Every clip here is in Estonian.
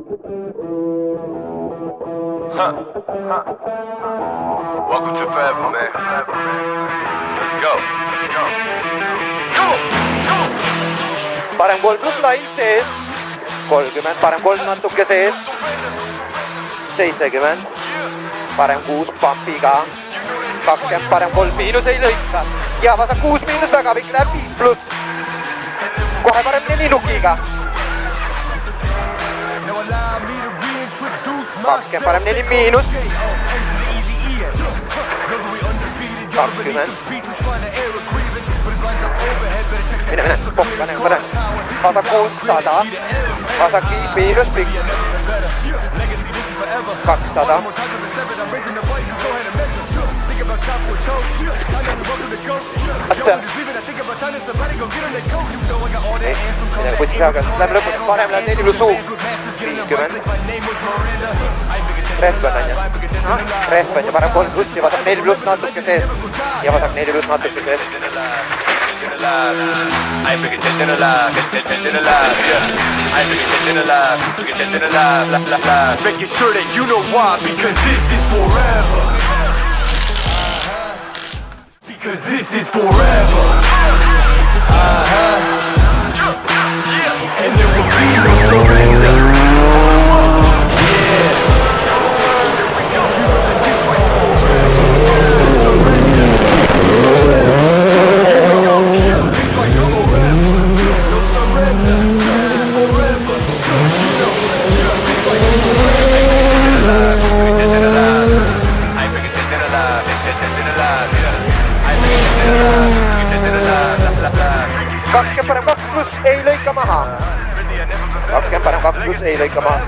Welcome to Forever, man. Let's go. Come on. Parem 3 pluss lain sees, 30, parem 3 natuke sees, 70, parem 6 pampiga, 20, parem 3 miinus ei lõika ja vasak 6 miinus väga pikk läheb 5 pluss, kohe parem 4 nukiga, 20, parem 4 miinus, 20, mine, pohk, pane, vasak 600, vasak 5 miinus pikk, 200, mine putsi aga, läheb lõpuks, parem läheb 4 pluss suuk, 50, rehven on ju, rehven ja parem 3 plussi, vasak 4 pluss natuke sees ja vasak 4 pluss natuke sees. I ain't bigger than alive, than alive, yeah. I ain't bigger than alive, Just making sure that you know why, because this is forever. Because this is forever. And there will be no surrender. Parem 2 pluss ei lõika maha. 20 parem 2 pluss ei lõika maha.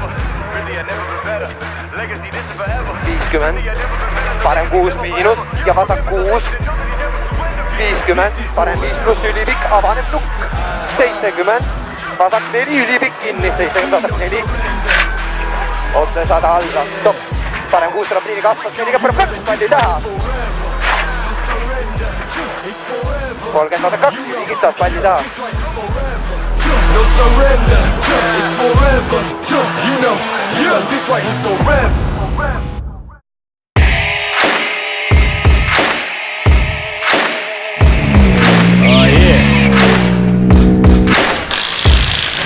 50 parem 6 miinus ja vasak 6. 50 parem 5 pluss ülipikk, avaneb nukk. 70 vasak 4 ülipikk kinni, 70 vasak 4. Otse 100 alla, stopp. Parem 6 tuleb liini kasvas, 4 parem 2 palli taha. 30 vasak 2 liigitad palli taha. No surrender, it's forever. You know, yeah, this right here forever. Oh yeah.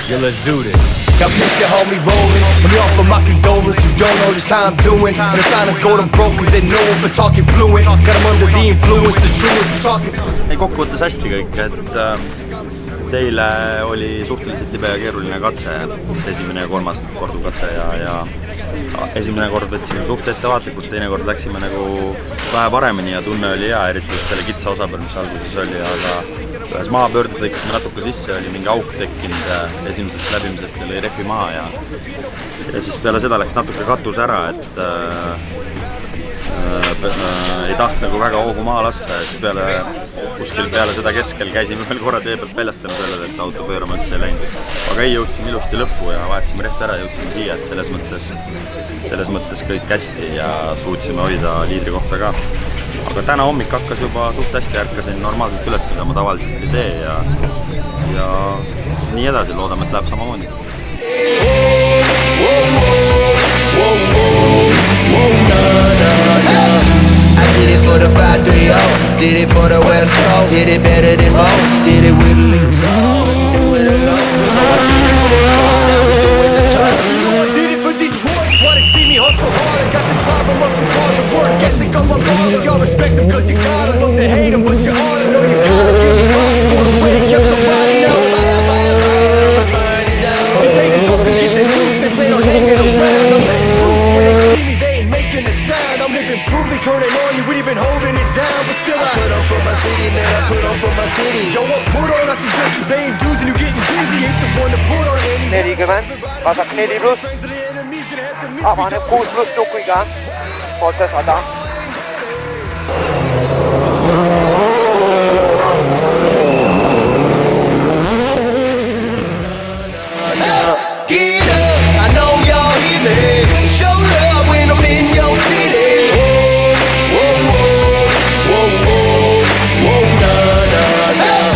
Yo, let's do this. Now picture homie rolling, let me offer my condolence. You don't know just how I'm doing. And the silence golden broke cause they know him for talking fluent. Got him under the influence, the truest talking. Ei, kokkuvõttes hästi kõik, et teile oli suhteliselt libe ja keeruline katse, esimene ja kolmas kordukatse ja esimene kord võtsime suht ettevaatlikult, teine kord läksime nagu vähe paremini ja tunne oli hea, eriti just selle kitsa osa peal, mis alguses oli, aga ühes maapöördes lõikasime natuke sisse, oli mingi auk tekkinud esimesest läbimisest ja lõi rehvi maha ja siis peale seda läks natuke katus ära, et ei taht nagu väga hoogu maha lasta ja siis kuskil peale seda keskel käisime veel korra tee pealt väljastama sellele, et auto pöörama üldse ei läinud. Aga ei, jõudsime ilusti lõppu ja vahetasime rehvi ära, jõudsime siia, et selles mõttes kõik hästi ja suutsime hoida liidri kohta ka. Aga täna hommik hakkas juba suht hästi, ärkasin normaalselt üles, mida ma tavaliselt ei tee ja nii edasi, loodame, et läheb samamoodi. I did it for the 530, did it for the West Coast, did it better than most, did it with a little soul, do it alone. I did it for Detroit, wanna see me hustle hard. I got the drive, I muscle cars and work ethic on my baller. Y'all respect him cause you gotta, love to hate him, but you ought to know you gotta give him props for the way he kept the riding out. These haters hope to get the news, they plan on hanging around. I'm letting loose when they see me, they ain't making a sound. I'm living proof, they turning on you, we been holding it down, but still I put on for my city, man, I put on for my city. Yo, what put on? I suggest you paying dues and you getting busy. Ain't the one to put on any 40, vasak 4 pluss, avaneb 6 pluss nukuiga, otse 100. Get up, I know y'all hear me. Show love when I'm in your city. Whoa, whoa, whoa, whoa, whoa, nah, nah, nah.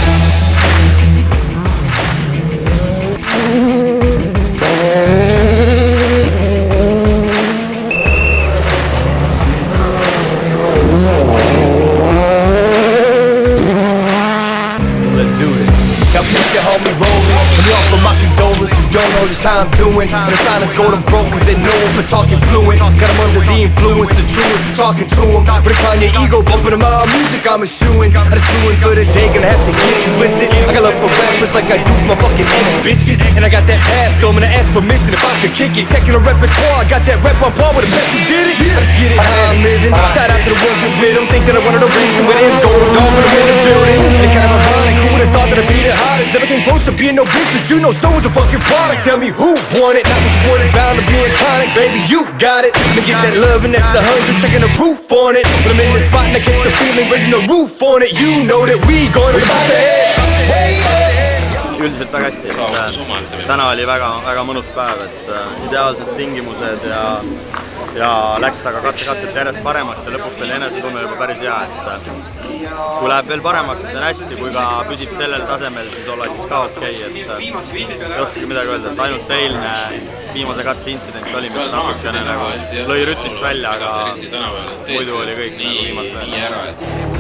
don't know just how I'm doing. And the silence go them broke cause they know him, but talking fluent. Got him under the influence, the truest, talking to him. But if on your ego, bumping him out music, I'm eschewing. I just flew in for the day, gonna have to get explicit. I got love for rappers like I do for my fucking ex-bitches. And I got that past, though, I'm gonna ask permission if I could kick it. Checking the repertoire, I got that rep on par with the best who did it. Let's get it how I'm living. Shout out to the ones that with them. Think that I wanted a reason when ends go dog when I'm in the building. And kind of ironic, who would've thought that I'd be the hottest? Never came close to being no bitch, but you know Snow was the fucking product. Tell me who won it, not what you want, it's bound to be iconic. Baby, you got it. Let me get that love and that's 100, checking the proof on it. When I'm in the spot and I catch the feeling, raising the roof on it. You know that we gonna about the head. Üldiselt väga hästi, täna oli väga mõnus päev, et ideaalsed tingimused ja läks aga katset järjest paremaks ja lõpuks oli enesetunne juba päris hea, et kui läheb veel paremaks, see on hästi, kui ka püsib sellel tasemel, siis oleks ka okei, et ei oskagi midagi öelda, et ainult see eilne viimase katse intsident oli, mis natukene nagu lõi rütmist välja, aga muidu oli kõik nagu viimast veel.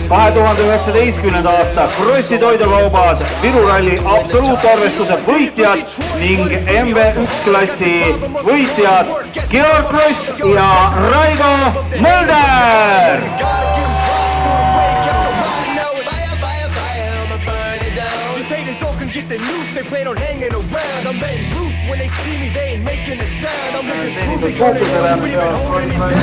2019. aasta Krossi toidukaubad Viru ralli absoluutarvestuse võitjad ning MV1 klassi võitjad Georg Kross ja Raigo Mölder! Haters all can get the news, they plan on hanging around. I'm letting loose when they see me, they ain't making a sound. I'm living proof, they gonna know we been holding it down.